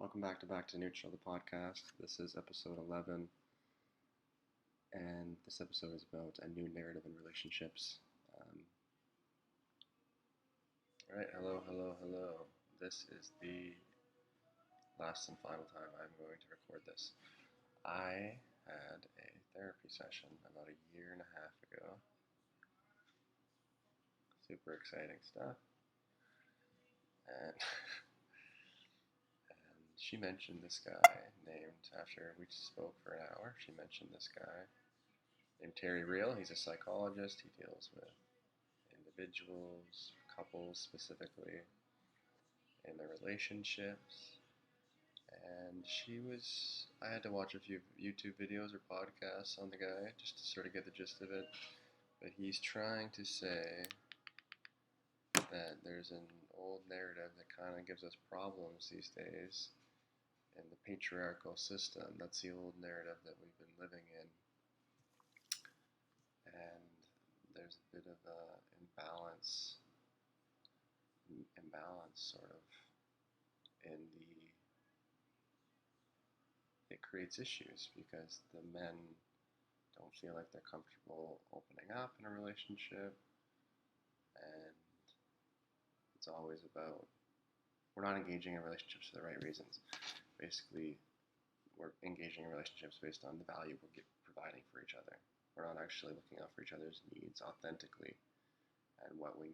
Welcome back to Neutral, the podcast. This is episode 11, and this episode is about a new narrative in relationships. All right, hello. This is the last and final time I'm going to record this. I had a therapy session about a year and a half ago. Super exciting stuff. And she mentioned this guy named, after we spoke for an hour, she mentioned this guy named Terry Real. He's a psychologist. He deals with individuals, couples specifically, in their relationships. And I had to watch a few YouTube videos or podcasts on the guy just to sort of get the gist of it. But he's trying to say that there's an old narrative that kind of gives us problems these days in the patriarchal system. That's the old narrative that we've been living in. And there's a bit of an imbalance sort of in it creates issues because the men don't feel like they're comfortable opening up in a relationship, and it's always about, we're not engaging in relationships for the right reasons. Basically, we're engaging in relationships based on the value we're providing for each other. We're not actually looking out for each other's needs authentically and what we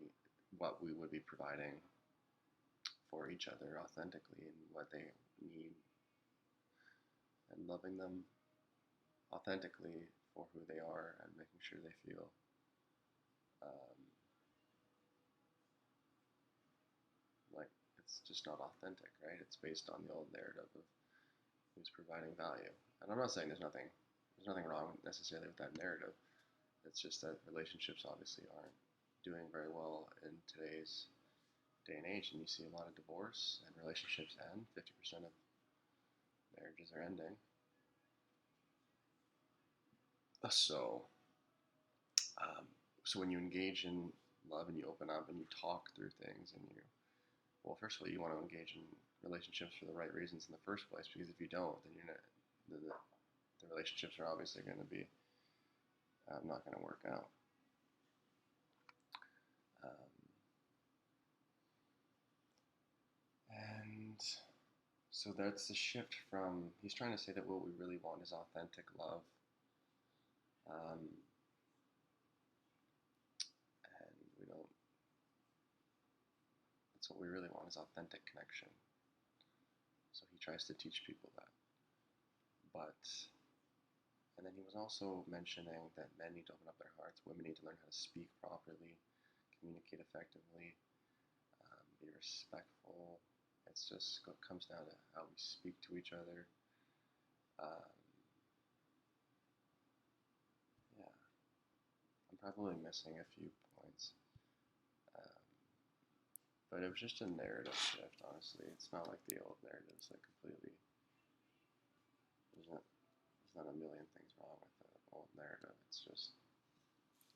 would be providing for each other authentically and what they need, and loving them authentically for who they are and making sure they feel like it's just not authentic, right? It's based on the old narrative of who's providing value. And I'm not saying there's nothing wrong necessarily with that narrative. It's just that relationships obviously aren't doing very well in today's day and age, and you see a lot of divorce and relationships end. 50% of marriages are ending. So when you engage in love and you open up and you talk through things, and first of all, you want to engage in relationships for the right reasons in the first place, because if you don't, then the relationships are obviously going to be not going to work out. And so that's the shift from, he's trying to say that what we really want is authentic love. And we don't, that's what we really want, is authentic connection. So he tries to teach people that. And then he was also mentioning that men need to open up their hearts, women need to learn how to speak properly, communicate effectively, be respectful. It comes down to how we speak to each other. Yeah, I'm probably missing a few points. But it was just a narrative shift, honestly. It's not like the old narratives that completely, there's not a million things wrong with the old narrative. It's just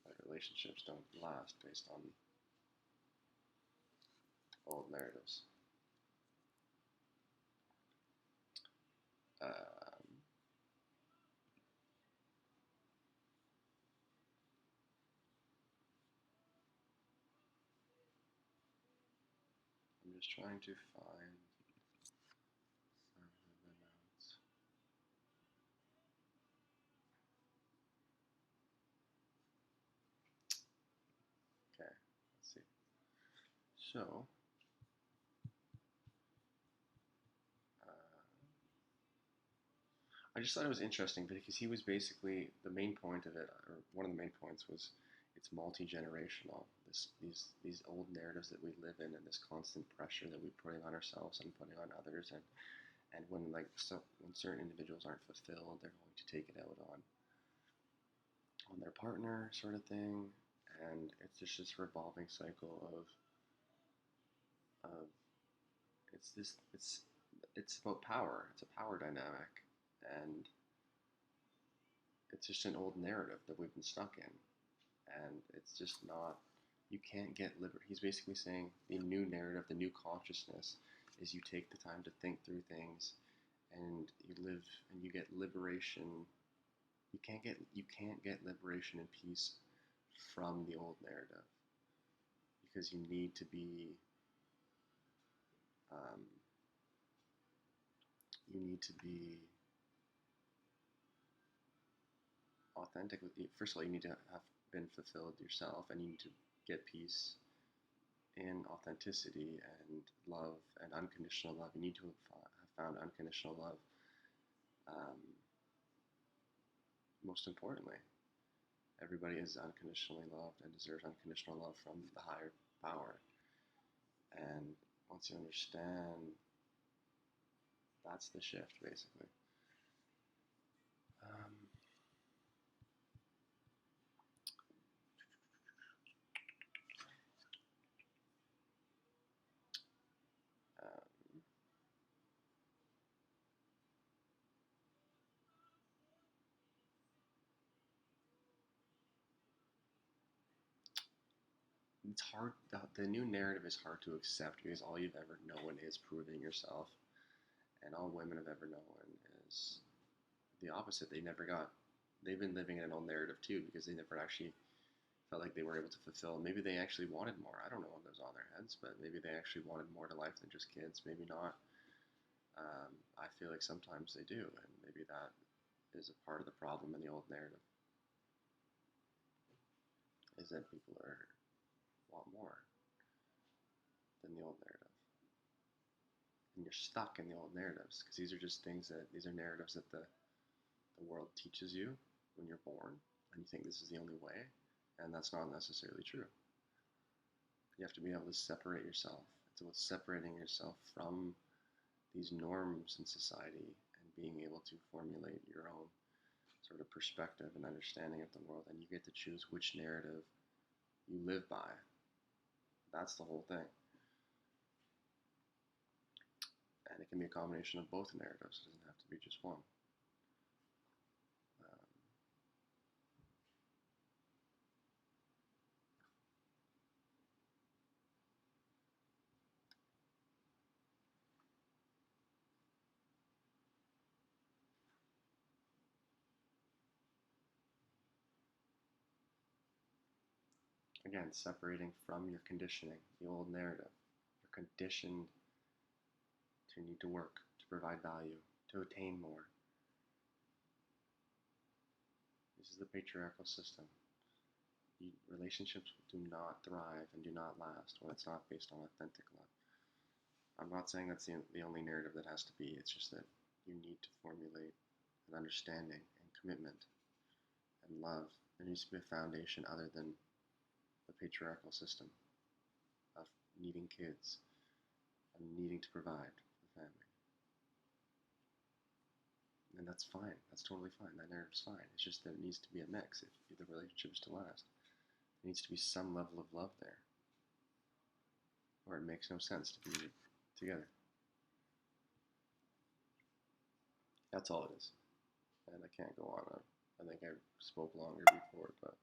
that relationships don't last based on old narratives. I'm just trying to find some of the notes. Okay, let's see. So, I just thought it was interesting because he was basically, the main point of it, or one of the main points was, it's multi-generational. These old narratives that we live in, and this constant pressure that we're putting on ourselves and putting on others, and when certain individuals aren't fulfilled, they're going to take it out on their partner, sort of thing. And it's just this revolving cycle of it's about power. It's a power dynamic, and it's just an old narrative that we've been stuck in, and it's just not. You can't get liberty. He's basically saying the new narrative, the new consciousness, is you take the time to think through things, and you live and you get liberation. You can't get liberation and peace from the old narrative, because um, you need to be authentic with you. First of all, you need to have been fulfilled yourself, and you need to get peace in authenticity and love and unconditional love. You need to have found unconditional love. Um, Most importantly, everybody is unconditionally loved and deserves unconditional love from the higher power. And once you understand, that's the shift, basically. Um, um, it's hard. The new narrative is hard to accept because all you've ever known is proving yourself, and all women have ever known is the opposite. They've been living in an old narrative too because they never actually felt like they were able to fulfill. Maybe they actually wanted more. I don't know what was on their heads, but maybe they actually wanted more to life than just kids. Maybe not. I feel like sometimes they do, and maybe that is a part of the problem in the old narrative, is that people want more than the old narrative, and you're stuck in the old narratives because these are narratives that the world teaches you when you're born, and you think this is the only way, and that's not necessarily true. You have to be able to separate yourself. It's about separating yourself from these norms in society and being able to formulate your own sort of perspective and understanding of the world, and you get to choose which narrative you live by. That's the whole thing. And it can be a combination of both narratives. It doesn't have to be just one. Um, Again, separating from your conditioning, the old narrative. You're conditioned to need to work, to provide value, to attain more. This is the patriarchal system. Relationships do not thrive and do not last when it's not based on authentic love. I'm not saying that's the only narrative that has to be. It's just that you need to formulate an understanding and commitment and love. There needs to be a foundation other than the patriarchal system of needing kids and needing to provide for the family. And that's fine. That's totally fine. That narrative's fine. It's just that it needs to be a mix if the relationship is to last. There needs to be some level of love there, or it makes no sense to be together. That's all it is. And I can't go on. I think I spoke longer before, but